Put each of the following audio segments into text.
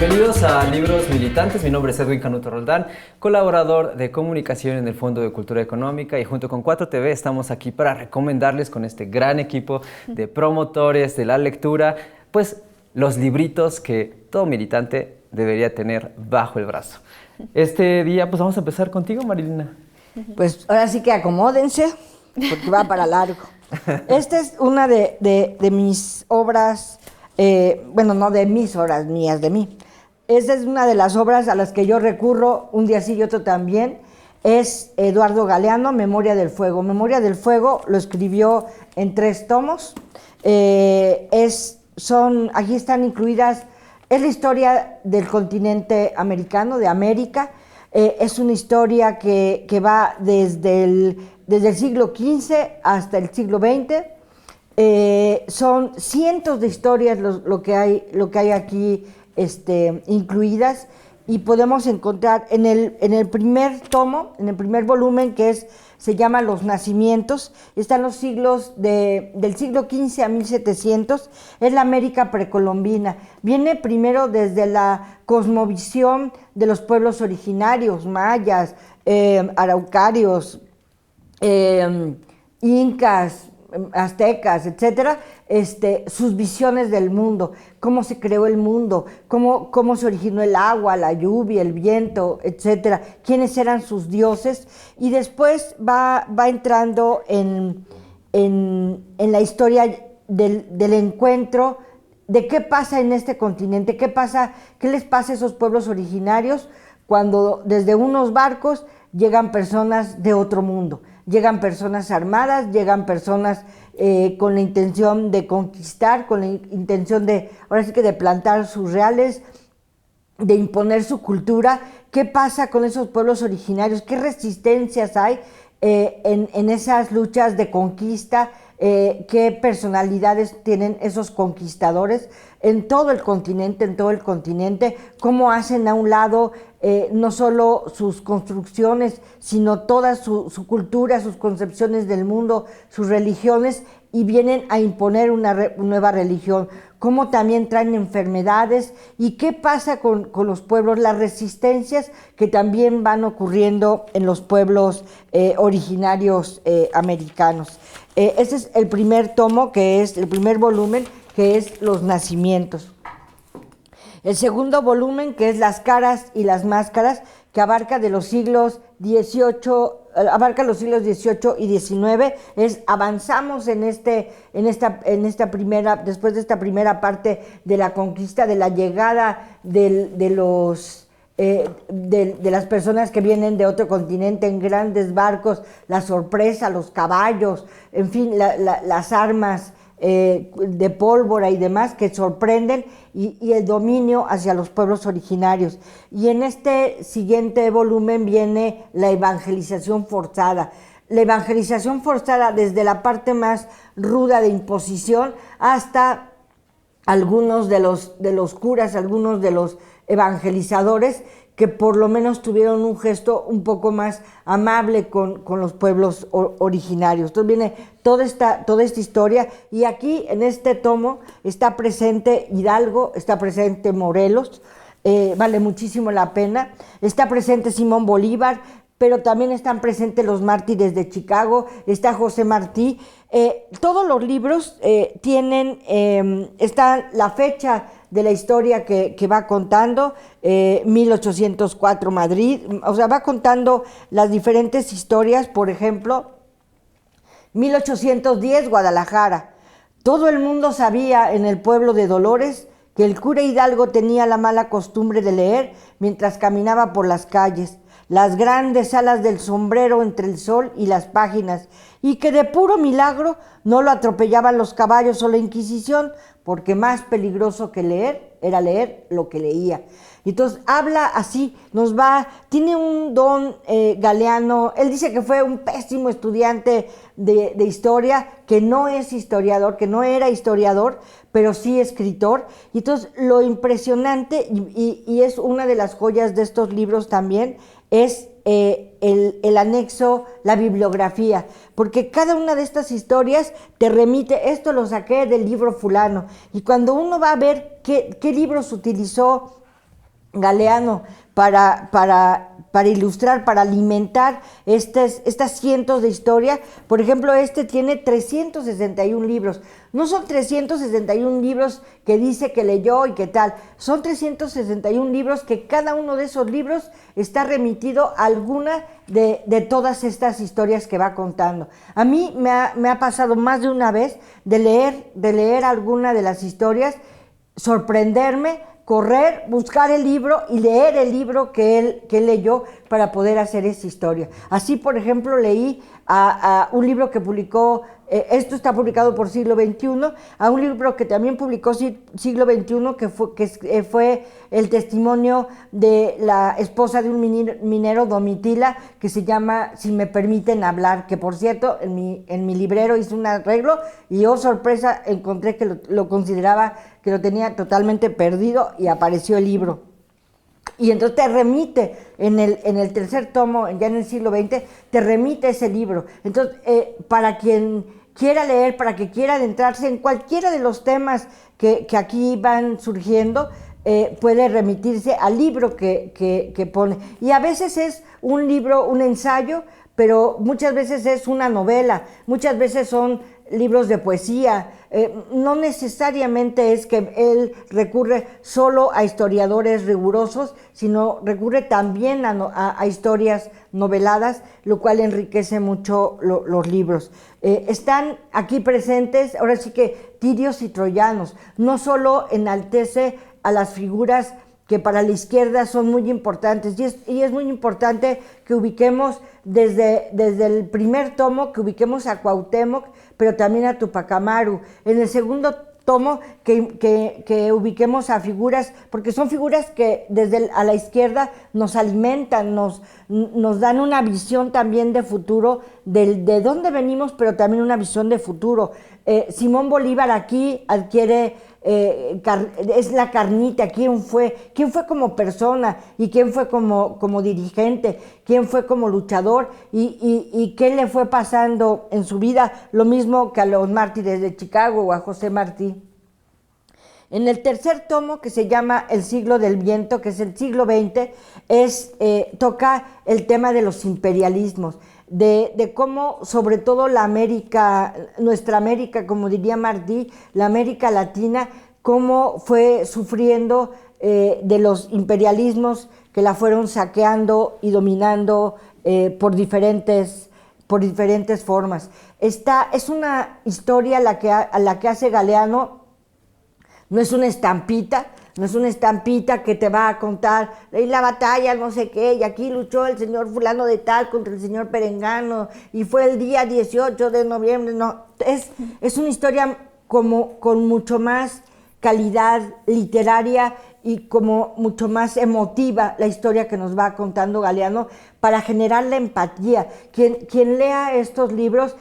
Bienvenidos a Libros Militantes. Mi nombre es Edwin Canuto Roldán, colaborador de comunicación en el Fondo de Cultura Económica, y junto con 4TV estamos aquí para recomendarles con este gran equipo de promotores de la lectura, pues los libritos que todo militante debería tener bajo el brazo. Este día pues vamos a empezar contigo, Marilina. Pues ahora sí que acomódense, porque va para largo. Esta es una de mis obras, bueno, no de mis obras, mías, de mí. Esta es una de las obras a las que yo recurro un día sí y otro también. Es Eduardo Galeano, Memoria del Fuego. Memoria del Fuego lo escribió en 3 tomos. Aquí están incluidas, es la historia del continente americano, de América. Es una historia que va desde el siglo XV hasta el siglo XX. Son cientos de historias lo que hay aquí incluidas, y podemos encontrar en el primer tomo, en el primer volumen, se llama Los Nacimientos, están los siglos del siglo XV a 1700, es la América precolombina. Viene primero desde la cosmovisión de los pueblos originarios, mayas, araucarios, incas, aztecas, etcétera, sus visiones del mundo, cómo se creó el mundo, cómo se originó el agua, la lluvia, el viento, etcétera, quiénes eran sus dioses, y después va entrando en la historia del encuentro, de qué pasa en este continente, qué les pasa a esos pueblos originarios cuando desde unos barcos llegan personas de otro mundo. Llegan personas armadas, llegan personas con la intención de conquistar, con la intención ahora sí que de plantar sus reales, de imponer su cultura. ¿Qué pasa con esos pueblos originarios? ¿Qué resistencias hay en esas luchas de conquista? ¿Qué personalidades tienen esos conquistadores en todo el continente? ¿Cómo hacen a un lado no solo sus construcciones, sino toda su cultura, sus concepciones del mundo, sus religiones, y vienen a imponer una nueva religión? ¿Cómo también traen enfermedades? ¿Y qué pasa con los pueblos? Las resistencias que también van ocurriendo en los pueblos originarios americanos. Ese es el primer tomo, que es el primer volumen, que es Los Nacimientos. El segundo volumen, que es Las Caras y las Máscaras, que abarca los siglos XVIII y XIX, avanzamos después de esta primera parte de la conquista, de la llegada de las personas que vienen de otro continente en grandes barcos, la sorpresa, los caballos, en fin, las armas de pólvora y demás que sorprenden, y el dominio hacia los pueblos originarios. Y en este siguiente volumen viene la evangelización forzada. La evangelización forzada desde la parte más ruda de imposición hasta algunos de los curas, algunos de los evangelizadores que por lo menos tuvieron un gesto un poco más amable con los pueblos originarios. Entonces viene toda esta historia, y aquí en este tomo está presente Hidalgo, está presente Morelos, vale muchísimo la pena, está presente Simón Bolívar, pero también están presentes los mártires de Chicago, está José Martí. Todos los libros está la fecha de la historia que va contando, 1804 Madrid, o sea, va contando las diferentes historias. Por ejemplo, 1810 Guadalajara. Todo el mundo sabía en el pueblo de Dolores que el cura Hidalgo tenía la mala costumbre de leer mientras caminaba por las calles, las grandes alas del sombrero entre el sol y las páginas, y que de puro milagro no lo atropellaban los caballos o la Inquisición, porque más peligroso que leer era leer lo que leía. Y entonces habla así, tiene un don Galeano. Él dice que fue un pésimo estudiante de historia, que no es historiador, que no era historiador, pero sí escritor. Y entonces lo impresionante, y es una de las joyas de estos libros también, es el anexo, la bibliografía, porque cada una de estas historias te remite, esto lo saqué del libro fulano, y cuando uno va a ver qué libros utilizó Galeano para ilustrar, para alimentar estas cientos de historias. Por ejemplo, este tiene 361 libros. No son 361 libros que dice que leyó y qué tal. Son 361 libros que cada uno de esos libros está remitido a alguna de todas estas historias que va contando. A mí me ha pasado más de una vez de leer alguna de las historias, sorprenderme, correr, buscar el libro y leer el libro que él leyó para poder hacer esa historia. Así, por ejemplo, leí a un libro que publicó, esto está publicado por Siglo XXI, a un libro que también publicó Siglo XXI, que fue el testimonio de la esposa de un minero, Domitila, que se llama Si me permiten hablar, que por cierto, en mi librero hice un arreglo y oh sorpresa, encontré que lo consideraba, que lo tenía totalmente perdido y apareció el libro. Y entonces te remite, en el tercer tomo, ya en el siglo XX, te remite ese libro. Entonces, para quien quiera leer, para que quiera adentrarse en cualquiera de los temas que aquí van surgiendo, puede remitirse al libro que pone. Y a veces es un libro, un ensayo, pero muchas veces es una novela, muchas veces son libros de poesía. No necesariamente es que él recurre solo a historiadores rigurosos, sino recurre también a historias noveladas, lo cual enriquece mucho los libros. Están aquí presentes, ahora sí que tirios y troyanos. No solo enaltece a las figuras que para la izquierda son muy importantes, y es muy importante que ubiquemos desde el primer tomo, que ubiquemos a Cuauhtémoc, pero también a Tupac Amaru. En el segundo tomo, que ubiquemos a figuras, porque son figuras que a la izquierda nos alimentan, nos dan una visión también de futuro, de dónde venimos, pero también una visión de futuro. Simón Bolívar aquí adquiere, es la carnita, quién fue como persona y quién fue como dirigente, quién fue como luchador y qué le fue pasando en su vida, lo mismo que a los mártires de Chicago o a José Martí. En el tercer tomo, que se llama El siglo del viento, que es el siglo XX, toca el tema de los imperialismos, de cómo sobre todo la América, nuestra América, como diría Martí, la América Latina, cómo fue sufriendo de los imperialismos que la fueron saqueando y dominando por diferentes formas. Esta es una historia a la que hace Galeano. No es una estampita, que te va a contar la batalla, no sé qué, y aquí luchó el señor fulano de tal contra el señor Perengano, y fue el día 18 de noviembre, no, es una historia con mucho más calidad literaria y como mucho más emotiva la historia que nos va contando Galeano para generar la empatía. Quien lea estos libros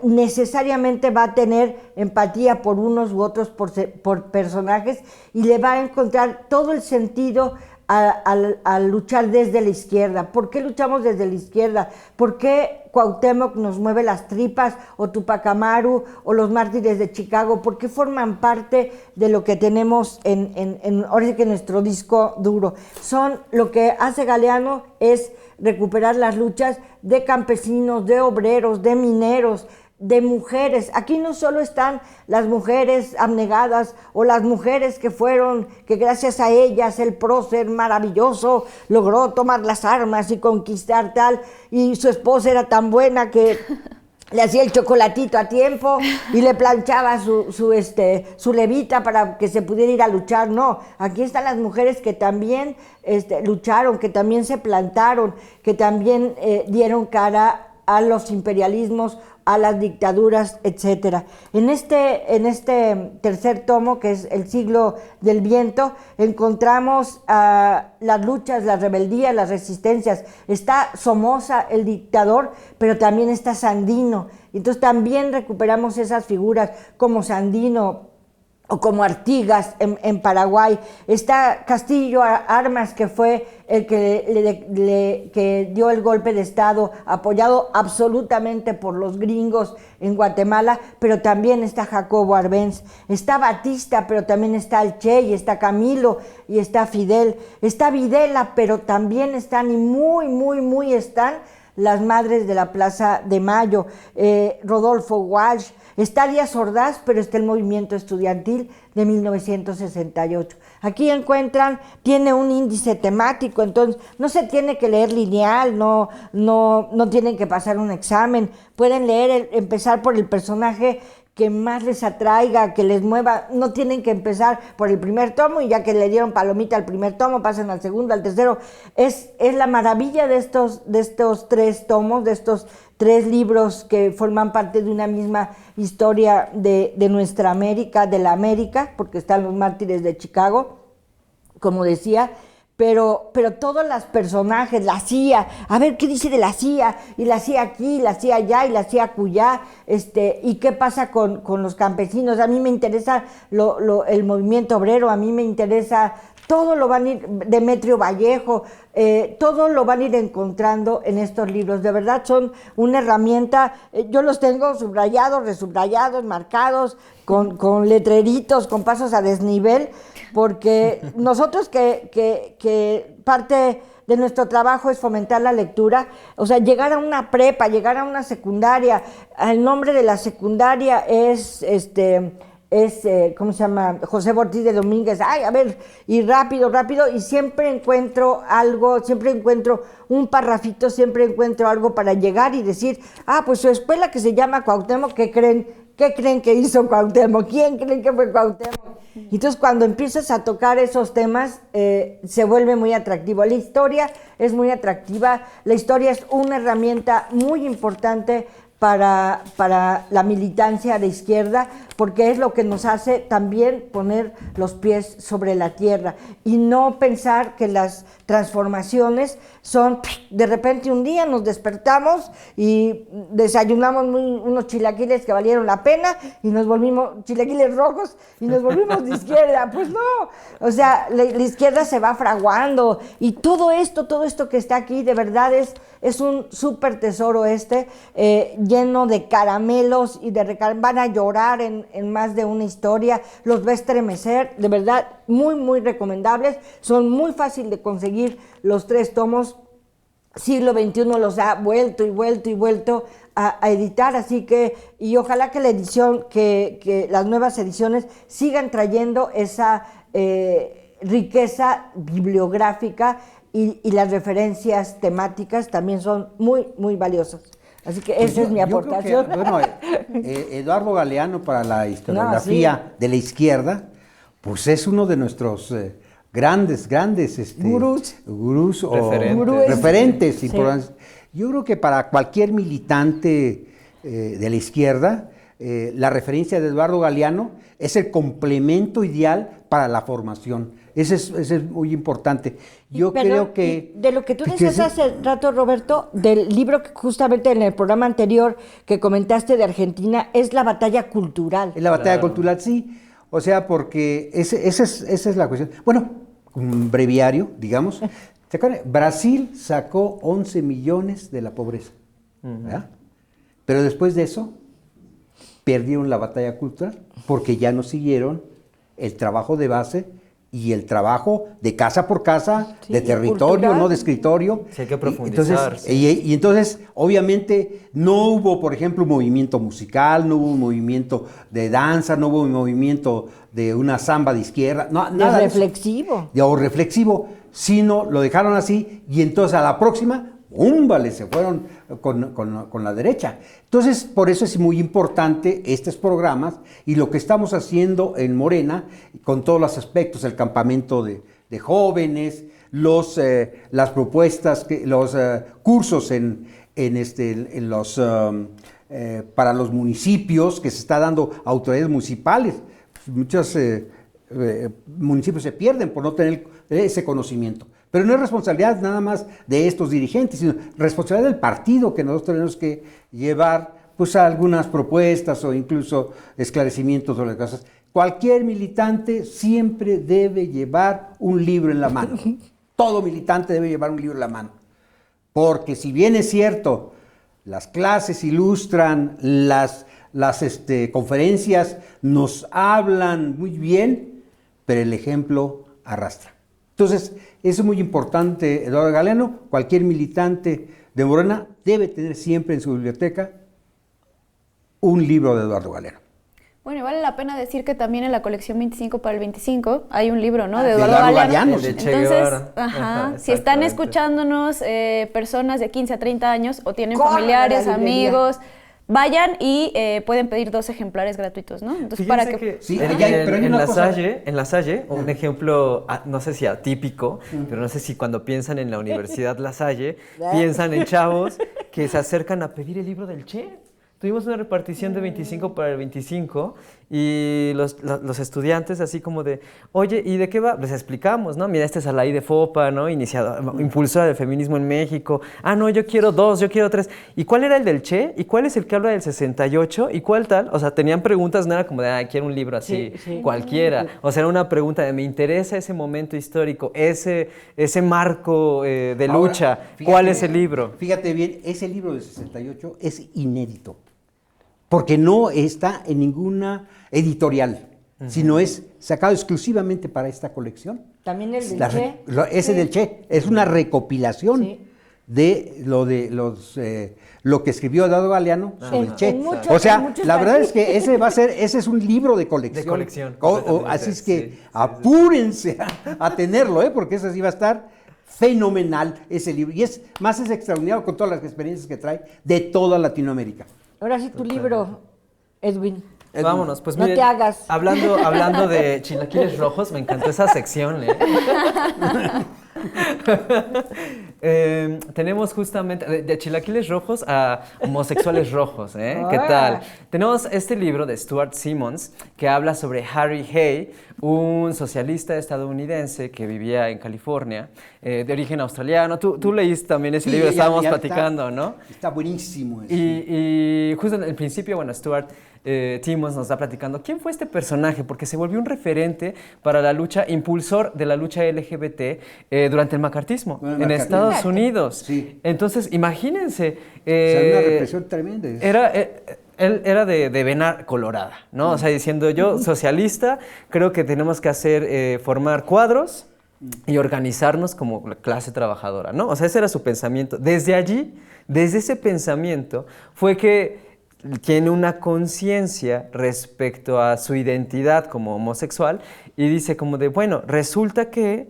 necesariamente va a tener empatía por unos u otros por personajes y le va a encontrar todo el sentido a luchar desde la izquierda. ¿Por qué luchamos desde la izquierda? ¿Por qué Cuauhtémoc nos mueve las tripas, o Tupac Amaru, o los mártires de Chicago? ¿Por qué forman parte de lo que tenemos ahora sí que nuestro disco duro? Lo que hace Galeano es recuperar las luchas de campesinos, de obreros, de mineros, de mujeres. Aquí no solo están las mujeres abnegadas o las mujeres que gracias a ellas el prócer maravilloso logró tomar las armas y conquistar tal, y su esposa era tan buena que le hacía el chocolatito a tiempo y le planchaba su levita para que se pudiera ir a luchar. No, aquí están las mujeres que también lucharon, que también se plantaron, que también dieron cara a los imperialismos, a las dictaduras, etcétera. En este tercer tomo, que es El siglo del viento, encontramos las luchas, las rebeldías, las resistencias. Está Somoza, el dictador, pero también está Sandino. Entonces también recuperamos esas figuras como Sandino o como Artigas en Paraguay. Está Castillo Armas, que fue el que dio el golpe de Estado, apoyado absolutamente por los gringos en Guatemala, pero también está Jacobo Arbenz, está Batista, pero también está el Che, y está Camilo, y está Fidel, está Videla, pero también están, y muy están, las madres de la Plaza de Mayo, Rodolfo Walsh, está Díaz Ordaz, pero está el movimiento estudiantil de 1968. Aquí encuentran, tiene un índice temático, entonces no se tiene que leer lineal, no tienen que pasar un examen, pueden leer, empezar por el personaje que más les atraiga, que les mueva, no tienen que empezar por el primer tomo y ya que le dieron palomita al primer tomo, pasan al segundo, al tercero. Es la maravilla de estos 3 tomos, de estos 3 libros que forman parte de una misma historia de nuestra América, de la América, porque están los mártires de Chicago, como decía, pero todos los personajes, la CIA, a ver qué dice de la CIA, y la CIA aquí, y la CIA allá, y la CIA acullá, y qué pasa con los campesinos. A mí me interesa el movimiento obrero, a mí me interesa, todo lo van a ir, Demetrio Vallejo, todo lo van a ir encontrando en estos libros. De verdad son una herramienta, yo los tengo subrayados, resubrayados, marcados, con letreritos, con pasos a desnivel, porque nosotros que parte de nuestro trabajo es fomentar la lectura, o sea, llegar a una prepa, llegar a una secundaria. El nombre de la secundaria es ¿cómo se llama? José Ortiz de Domínguez. Ay, a ver, y rápido, y siempre encuentro algo, siempre encuentro un parrafito, siempre encuentro algo para llegar y decir, pues su escuela que se llama Cuauhtémoc, ¿qué creen? ¿Qué creen que hizo Cuauhtémoc? ¿Quién creen que fue Cuauhtémoc? Entonces, cuando empiezas a tocar esos temas, se vuelve muy atractivo. La historia es muy atractiva, la historia es una herramienta muy importante para la militancia de izquierda, porque es lo que nos hace también poner los pies sobre la tierra y no pensar que las transformaciones son, de repente un día nos despertamos y desayunamos unos chilaquiles que valieron la pena y nos volvimos, chilaquiles rojos, y nos volvimos de izquierda. Pues no, o sea, la izquierda se va fraguando, y todo esto que está aquí, de verdad es un súper tesoro lleno de caramelos y van a llorar en más de una historia, los va a estremecer, de verdad, muy recomendables, son muy fácil de conseguir los 3 tomos, Siglo XXI los ha vuelto a editar, así que, y ojalá que la edición, que las nuevas ediciones sigan trayendo esa riqueza bibliográfica, y las referencias temáticas también son muy valiosas. Así que esa es mi aportación. Eduardo Galeano, para la historiografía de la izquierda, pues es uno de nuestros grandes gurús o referentes. Sí. Yo creo que para cualquier militante de la izquierda, la referencia de Eduardo Galeano es el complemento ideal para la formación. Ese es muy importante. Creo que... De lo que tú decías hace rato, Roberto, del libro que justamente en el programa anterior que comentaste de Argentina, es la batalla cultural. Es la batalla cultural, sí. O sea, porque esa es la cuestión. Bueno, un breviario, digamos. ¿Te acuerdas? Brasil sacó 11 millones de la pobreza. ¿Verdad? Pero después de eso, perdieron la batalla cultural porque ya no siguieron el trabajo de base y el trabajo de casa por casa, de territorio, cultural, no de escritorio. Sí, hay que profundizar. Entonces, obviamente, no hubo, por ejemplo, un movimiento musical, no hubo un movimiento de danza, no hubo un movimiento de una samba de izquierda, nada reflexivo. O reflexivo, sino lo dejaron así, y entonces a la próxima, ¡úmbale!, se fueron con la derecha. Entonces, por eso es muy importante estos programas y lo que estamos haciendo en Morena, con todos los aspectos, el campamento de jóvenes, las propuestas, los cursos para los municipios que se está dando a autoridades municipales. Muchos municipios se pierden por no tener ese conocimiento. Pero no es responsabilidad nada más de estos dirigentes, sino responsabilidad del partido, que nosotros tenemos que llevar pues a algunas propuestas o incluso esclarecimientos sobre las cosas. cualquier militante siempre debe llevar un libro en la mano. Todo militante debe llevar un libro en la mano. Porque si bien es cierto, las clases ilustran, las conferencias nos hablan muy bien, pero el ejemplo arrastra. Entonces, eso es muy importante, Eduardo Galeano. Cualquier militante de Morena debe tener siempre en su biblioteca un libro de Eduardo Galeano. Bueno, y vale la pena decir que también en la colección 25 para el 25 hay un libro, ¿no? De De Eduardo Eduardo Galeano. Galeano, de Che Entonces, Guevara. si están Exactamente. escuchándonos personas de 15 a 30 años o tienen Corran a la familiares, librería. amigos, vayan y pueden pedir 2 ejemplares gratuitos, ¿no? Entonces, Fíjense para que... Sí, en, pero hay en una la cosa- Salle, un ejemplo, no sé si atípico, pero no sé si cuando piensan en la Universidad La Salle, piensan en chavos que se acercan a pedir el libro del Che. Tuvimos una repartición de 25 para el 25 y los estudiantes así como de, oye, ¿y de qué va? Les explicamos, ¿no? Mira, este es Alaí de Fopa, ¿no? Impulsora del feminismo en México. Ah, no, yo quiero 2, yo quiero 3. ¿Y cuál era el del Che? ¿Y cuál es el que habla del 68? ¿Y cuál tal? O sea, tenían preguntas, no era como de, ah, quiero un libro así, Sí. cualquiera. O sea, era una pregunta de, me interesa ese momento histórico, ese marco de Ahora, lucha. fíjate ¿Cuál es bien, el libro? Fíjate bien, ese libro del 68 es inédito, porque no está en ninguna editorial, sino es sacado exclusivamente para esta colección. También el del Che. Ese del Che, es una recopilación Sí. de lo que escribió Eduardo Galeano sobre el Che. muchos- O sea, en muchos la verdad es países. que ese es un libro de colección. De colección, Así es que sí, apúrense a tenerlo, porque eso sí va a estar fenomenal ese libro. Y es extraordinario con todas las experiencias que trae de toda Latinoamérica. Ahora sí tu libro, Edwin. Vámonos, pues No miren, te hagas. hablando de chilaquiles rojos, me encantó esa sección, ¿eh? Tenemos justamente de chilaquiles rojos a homosexuales rojos, ¿eh? ¿Qué tal? Tenemos este libro de Stuart Simmons que habla sobre Harry Hay, un socialista estadounidense que vivía en California, de origen australiano. Tú leíste también ese Sí, libro, ya estábamos está- platicando, ¿no? Está buenísimo ese. Y justo en el principio, bueno, Stuart Simmons nos está platicando quién fue este personaje, porque se volvió un referente para la lucha, impulsor de la lucha LGBT durante el macartismo Bueno, el en macartismo. Estados Unidos. Sí. Entonces, imagínense. O sea, una represión tremenda. Él era de Venar, Colorada, ¿no? O sea, diciendo yo, socialista, creo que tenemos que formar cuadros y organizarnos como la clase trabajadora, ¿no? O sea, ese era su pensamiento. Desde allí, desde ese pensamiento, fue que tiene una conciencia respecto a su identidad como homosexual y dice como de, bueno, resulta que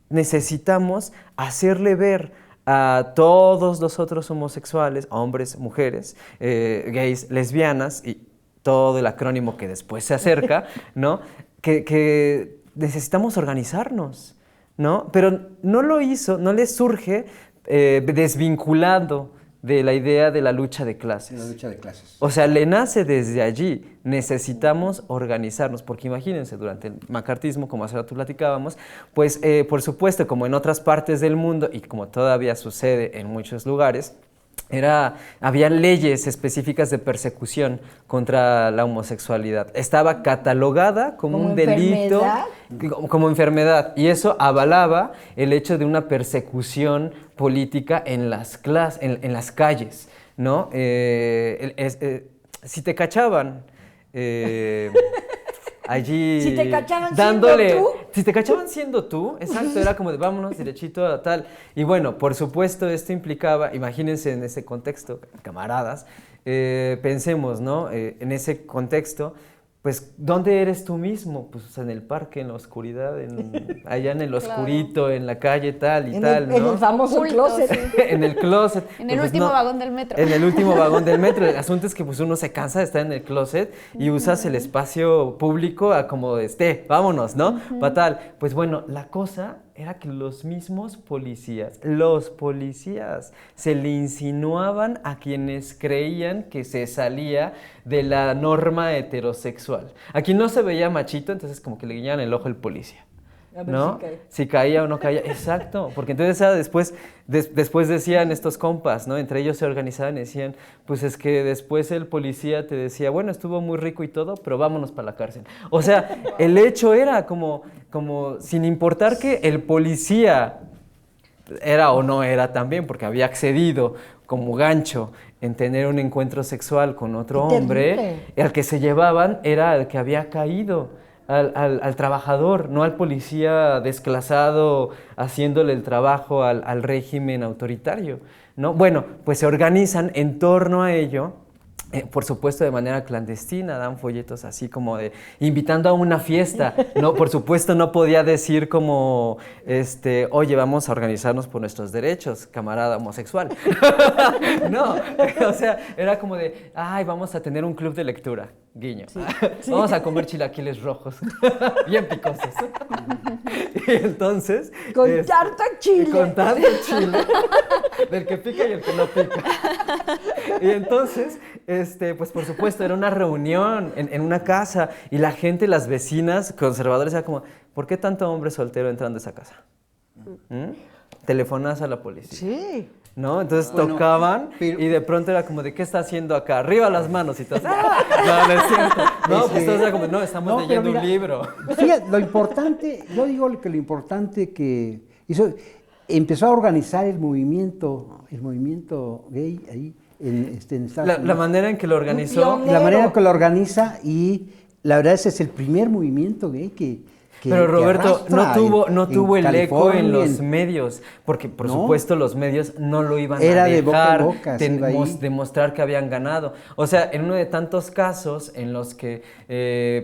necesitamos hacerle ver a todos los otros homosexuales, hombres, mujeres, gays, lesbianas y todo el acrónimo que después se acerca, ¿no? Que necesitamos organizarnos, ¿no? Pero no lo hizo, no le surge desvinculado de la idea de la lucha de clases. La lucha de clases. O sea, le nace desde allí. Necesitamos organizarnos, porque imagínense, durante el macartismo, como hace rato platicábamos, pues por supuesto, como en otras partes del mundo y como todavía sucede en muchos lugares, había leyes específicas de persecución contra la homosexualidad. Estaba catalogada como un delito, como enfermedad, y eso avalaba el hecho de una persecución política en las calles, ¿no? Si te cachaban allí Si te cachaban dándole, siendo tú. si te cachaban siendo tú, exacto, era como de vámonos derechito a tal. Y bueno, por supuesto esto implicaba, imagínense en ese contexto, camaradas, pensemos, ¿no? En ese contexto, pues, ¿dónde eres tú mismo? Pues en el parque, en la oscuridad, allá en el oscurito, en la calle, tal y tal, ¿no? En el famoso Oculto, closet. sí. En el closet. En el Pues último no, vagón del metro. En el último vagón del metro. El asunto es que pues uno se cansa de estar en el closet y usas el espacio público a como vámonos, ¿no? Fatal. Pues bueno, la cosa era que los mismos policías, se le insinuaban a quienes creían que se salía de la norma heterosexual. Aquí no se veía machito, entonces como que le guiñaban el ojo al policía. A ver ¿no? si cae. Si caía o no caía, exacto, porque entonces después decían estos compas, ¿no? Entre ellos se organizaban y decían, pues es que después el policía te decía, bueno, estuvo muy rico y todo, pero vámonos para la cárcel. O sea, el hecho era como sin importar que el policía era o no era también, porque había accedido como gancho en tener un encuentro sexual con otro ¡Qué hombre, terrible! al que se llevaban era al que había caído, al trabajador, no al policía desclasado haciéndole el trabajo al régimen autoritario, ¿no? Bueno, pues se organizan en torno a ello. Por supuesto de manera clandestina, dan folletos así como de invitando a una fiesta, no, por supuesto no podía decir como, oye, vamos a organizarnos por nuestros derechos, camarada homosexual. No, o sea, era como de, ay, vamos a tener un club de lectura, guiño. Sí. Vamos a comer chilaquiles rojos, bien picosos. Y entonces... Con tarta chile. Con tarta chile, del que pica y el que no pica. Y entonces... pues por supuesto, era una reunión en una casa y la gente, las vecinas conservadoras, era como, ¿por qué tanto hombre soltero entrando a esa casa? Telefonas a la policía. Sí. ¿No? Entonces tocaban y de pronto era como, ¿de qué está haciendo acá? Arriba las manos y todo. No, no es cierto. No, pues entonces era como, no, estamos leyendo un libro. Fíjate, lo importante, yo digo que lo importante que hizo, empezó a organizar el movimiento gay ahí. En Estados Unidos. La manera en que lo organizó. La manera en que lo organiza y la verdad ese es el primer movimiento gay que pero Roberto, no tuvo el eco en los en... medios, porque por supuesto los medios no lo iban Era a dejar de boca en boca, demostrar que habían ganado. O sea, en uno de tantos casos en los que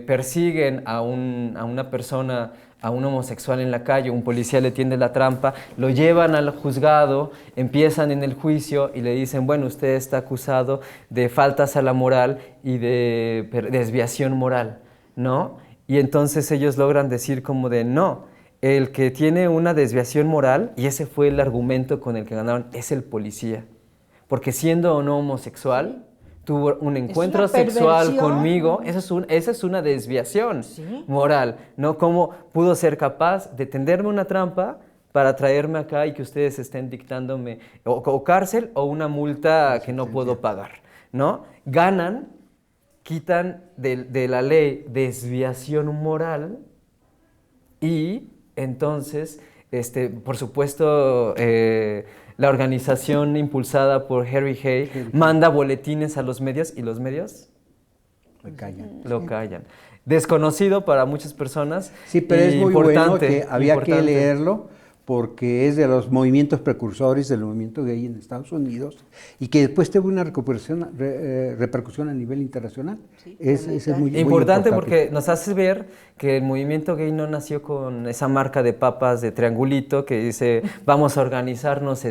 persiguen a una persona, a un homosexual en la calle, un policía le tiende la trampa, lo llevan al juzgado, empiezan en el juicio y le dicen, bueno, usted está acusado de faltas a la moral y de desviación moral, ¿no? Y entonces ellos logran decir como de, no, el que tiene una desviación moral, y ese fue el argumento con el que ganaron, es el policía. Porque siendo o no homosexual, tuvo un encuentro sexual conmigo, esa es una desviación moral, ¿no? ¿Cómo pudo ser capaz de tenderme una trampa para traerme acá y que ustedes estén dictándome o cárcel o una multa que no puedo pagar, ¿no? Ganan, quitan de la ley desviación moral y entonces, por supuesto, la organización impulsada por Harry Hay manda boletines a los medios y los medios lo callan. Desconocido para muchas personas. Sí, pero es muy bueno que había que leerlo porque es de los movimientos precursores del movimiento gay en Estados Unidos y que después tuvo una repercusión a nivel internacional. Sí, es muy importante porque nos hace ver que el movimiento gay no nació con esa marca de papas de triangulito que dice vamos a organizarnos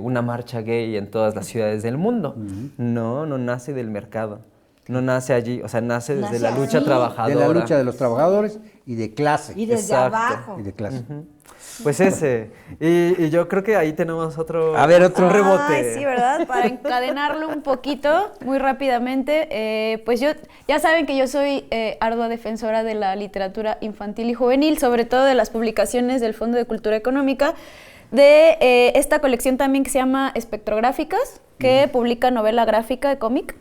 una marcha gay en todas las ciudades del mundo. No nace del mercado. No nace allí, o sea, nace desde la lucha trabajadora. De la lucha de los trabajadores y de clase. Y desde abajo. Y de clase. Pues ese. Y yo creo que ahí tenemos otro rebote. Ay, sí, ¿verdad? Para encadenarlo un poquito, muy rápidamente, pues ya saben que yo soy ardua defensora de la literatura infantil y juvenil, sobre todo de las publicaciones del Fondo de Cultura Económica, de esta colección también que se llama Espectrográficas, que publica novela gráfica de cómic.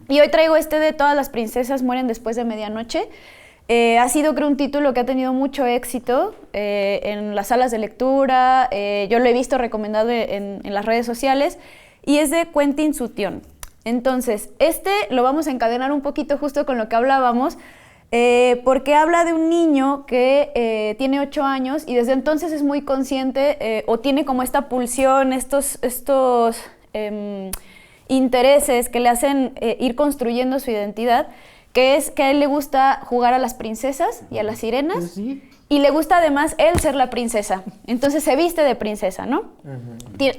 Y hoy traigo de Todas las princesas mueren después de medianoche. Ha sido, creo, un título que ha tenido mucho éxito en las salas de lectura, yo lo he visto recomendado en las redes sociales, y es de Quentin Sutton. Entonces, lo vamos a encadenar un poquito justo con lo que hablábamos, porque habla de un niño que tiene 8 años y desde entonces es muy consciente o tiene como esta pulsión, estos intereses que le hacen ir construyendo su identidad, que es que a él le gusta jugar a las princesas y a las sirenas, y le gusta además él ser la princesa. Entonces se viste de princesa, ¿no?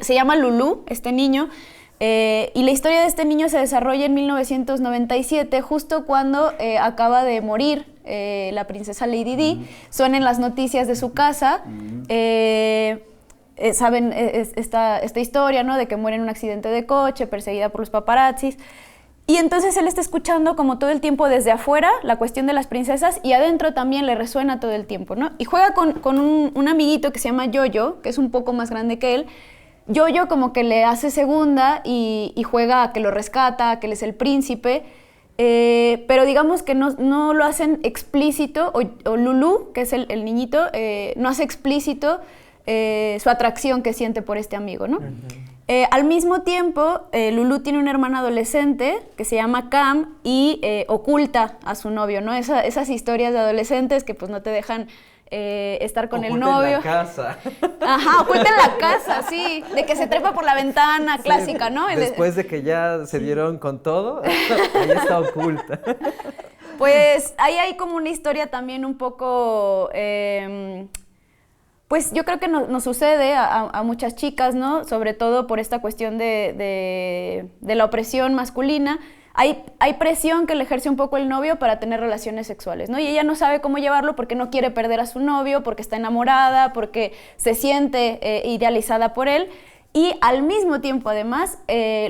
Se llama Lulú, este niño, y la historia de este niño se desarrolla en 1997, justo cuando acaba de morir la princesa Lady Di. Suenan las noticias de su casa, saben esta historia, ¿no? De que muere en un accidente de coche, perseguida por los paparazzis. Y entonces él está escuchando como todo el tiempo desde afuera la cuestión de las princesas y adentro también le resuena todo el tiempo, ¿no? Y juega con un amiguito que se llama Yoyo, que es un poco más grande que él. Yoyo como que le hace segunda y juega a que lo rescata, a que él es el príncipe, pero digamos que no lo hacen explícito, o Lulú, que es el niñito, no hace explícito su atracción que siente por este amigo, ¿no? Al mismo tiempo, Lulú tiene una hermana adolescente que se llama Cam y oculta a su novio, ¿no? Esas historias de adolescentes que pues no te dejan estar con el novio. En la casa. Ajá, oculta en la casa, sí, de que se trepa por la ventana, clásica, ¿no? Después de que ya se dieron con todo, ahí está oculta. Pues ahí hay como una historia también un poco... pues yo creo que nos sucede a muchas chicas, ¿no? Sobre todo por esta cuestión de la opresión masculina. Hay presión que le ejerce un poco el novio para tener relaciones sexuales, ¿no? Y ella no sabe cómo llevarlo porque no quiere perder a su novio, porque está enamorada, porque se siente idealizada por él. Y al mismo tiempo, además,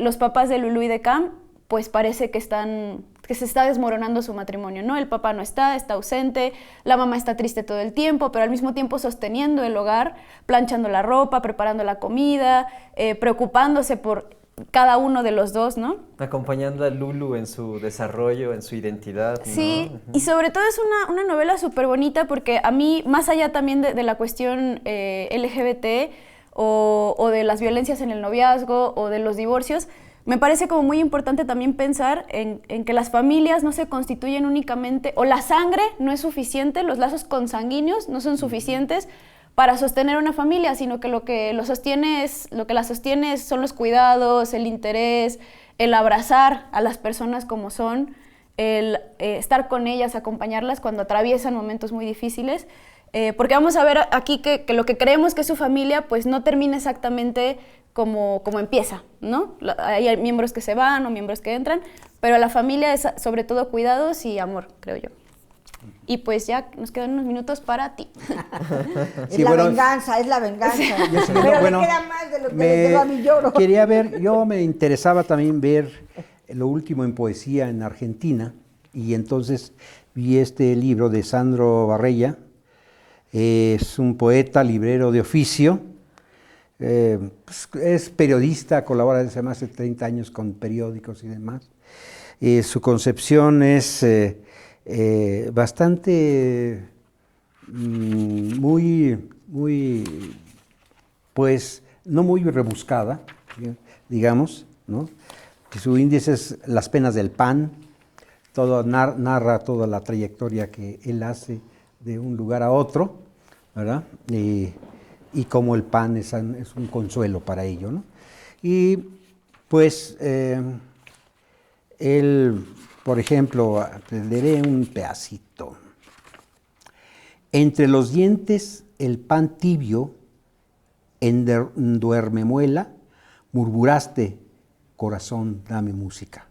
los papás de Lulú y de Cam, pues parece que se está desmoronando su matrimonio, ¿no? El papá no está ausente, la mamá está triste todo el tiempo, pero al mismo tiempo sosteniendo el hogar, planchando la ropa, preparando la comida, preocupándose por cada uno de los dos, ¿no? Acompañando a Lulu en su desarrollo, en su identidad, ¿no? Sí, y sobre todo es una novela súper bonita porque a mí, más allá también de la cuestión LGBT o de las violencias en el noviazgo o de los divorcios, me parece como muy importante también pensar en que las familias no se constituyen únicamente, o la sangre no es suficiente, los lazos consanguíneos no son suficientes para sostener una familia, sino que lo que la sostiene son los cuidados, el interés, el abrazar a las personas como son, el estar con ellas, acompañarlas cuando atraviesan momentos muy difíciles, porque vamos a ver aquí que lo que creemos que es su familia, pues no termina exactamente como empieza, ¿no? Hay miembros que se van o miembros que entran, pero la familia es sobre todo cuidados y amor, creo yo. Y pues ya nos quedan unos minutos para ti. Sí, venganza, es la venganza. Sí, pero bueno, me queda más de lo que me quedó a mi lloro. Quería ver, yo me interesaba también ver lo último en poesía en Argentina, y entonces vi este libro de Sandro Barrella. Es un poeta, librero de oficio, pues es periodista, colabora desde más de 30 años con periódicos y demás. Su concepción es bastante muy, pues no muy rebuscada, digamos, ¿no? Que su índice es Las penas del pan, todo narra toda la trayectoria que él hace de un lugar a otro, ¿verdad? Y cómo el pan es un consuelo para ello, ¿no? Y pues él, por ejemplo, te leeré un pedacito. Entre los dientes el pan tibio en duermemuela, murmuraste, corazón, dame música.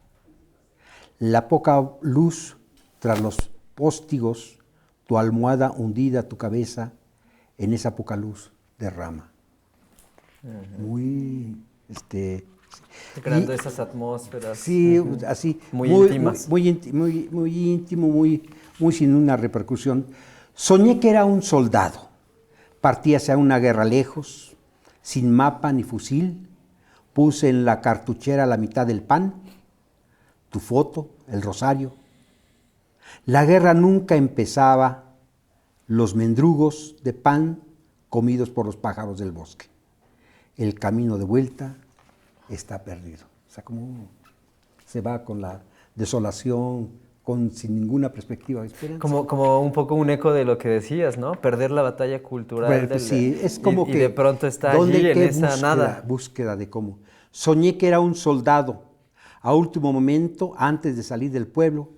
La poca luz tras los póstigos, tu almohada hundida, tu cabeza, en esa poca luz derrama. Muy, creando esas atmósferas. Sí, así. Muy íntimas. Muy íntimo, muy sin una repercusión. Soñé que era un soldado. Partí hacia una guerra lejos, sin mapa ni fusil. Puse en la cartuchera la mitad del pan, tu foto, el rosario. La guerra nunca empezaba, los mendrugos de pan comidos por los pájaros del bosque. El camino de vuelta está perdido. O sea, como se va con la desolación, sin ninguna perspectiva de esperanza. Como un poco un eco de lo que decías, ¿no? Perder la batalla cultural. Sí, es como que... Y de pronto está allí en esa nada. Búsqueda de cómo. Soñé que era un soldado. A último momento, antes de salir del pueblo,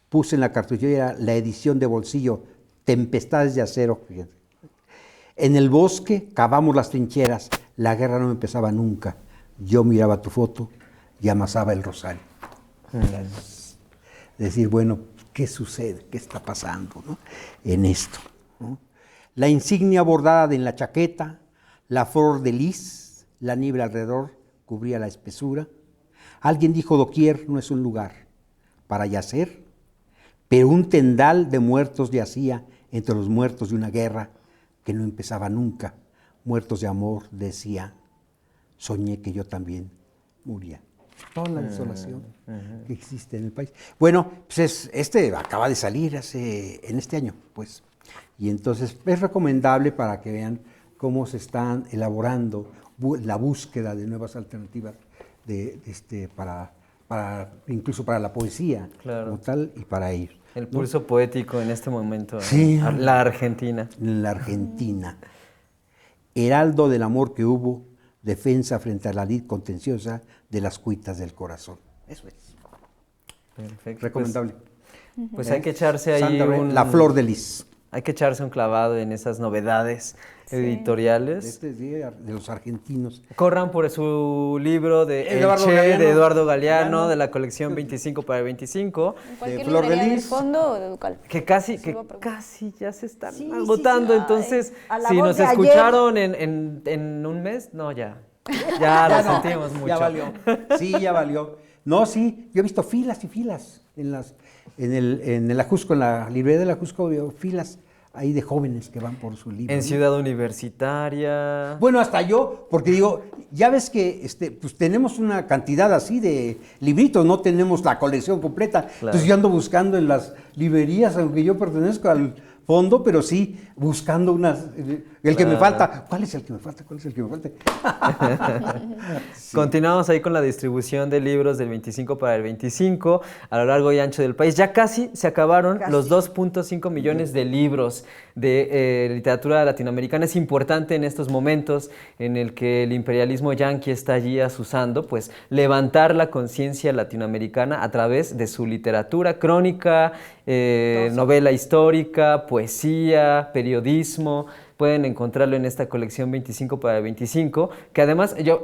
puse en la cartuchera la edición de bolsillo, Tempestades de acero. En el bosque cavamos las trincheras. La guerra no empezaba nunca. Yo miraba tu foto y amasaba el rosario. Decir, bueno, ¿qué sucede? ¿Qué está pasando, ¿no? En esto, ¿no? La insignia bordada en la chaqueta, la flor de lis, la niebla alrededor cubría la espesura. Alguien dijo, doquier no es un lugar, para yacer, pero un tendal de muertos yacía entre los muertos de una guerra que no empezaba nunca. Muertos de amor, decía, soñé que yo también moría. Toda la desolación que existe en el país. Bueno, pues este acaba de salir en este año, pues. Y entonces es recomendable para que vean cómo se están elaborando la búsqueda de nuevas alternativas incluso para la poesía, Claro, como tal, y para ellos. el ¿no? pulso poético en este momento Sí. en la Argentina. En la Argentina. Heraldo del amor que hubo, defensa frente a la lid contenciosa de las cuitas del corazón. Eso es. Perfecto. Recomendable. Pues hay que echarse ahí Santa la flor de lis. Hay que echarse un clavado en esas novedades editoriales. De los argentinos. Corran por su libro de El Eduardo Che, Galeano. de Eduardo Galeano, de la colección 25 para el 25, En cualquier Flor de librería del Lis. fondo o de Ducal. que casi ya se están Sí, agotando. sí. Entonces, A la si voz nos de ayer. escucharon en un mes, no, ya lo no, sentimos mucho. Ya valió. Sí, ya valió. No, sí, yo he visto filas y filas en el Ajusco, en la librería del Ajusco, veo filas ahí de jóvenes que van por su libro. En ¿no? Ciudad Universitaria. Bueno, hasta yo, porque digo, ya ves que pues tenemos una cantidad así de libritos, no tenemos la colección completa. Claro. Entonces yo ando buscando en las librerías, aunque yo pertenezco al fondo, pero sí buscando el que me falta. ¿Cuál es el que me falta? ¿Cuál es el que me falta? Sí. Continuamos ahí con la distribución de libros del 25 para el 25 a lo largo y ancho del país. Ya casi se acabaron los 2.5 millones de libros de literatura latinoamericana. Es importante en estos momentos en el que el imperialismo yanqui está allí asusando, pues levantar la conciencia latinoamericana a través de su literatura, crónica, novela histórica, poesía, periodismo. Pueden encontrarlo en esta colección 25 para el 25, que además yo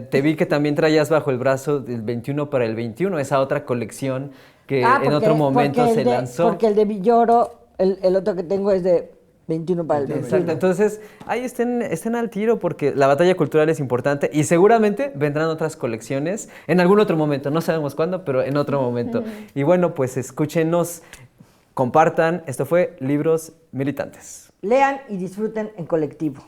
te vi que también traías bajo el brazo del 21 para el 21, esa otra colección que en otro momento se lanzó. Porque el de Villoro, el otro que tengo es de 21 para el 21. Exacto, entonces ahí estén al tiro porque la batalla cultural es importante y seguramente vendrán otras colecciones en algún otro momento, no sabemos cuándo, pero en otro momento. Y bueno, pues escúchenos, compartan, esto fue Libros Militantes. Lean y disfruten en colectivo.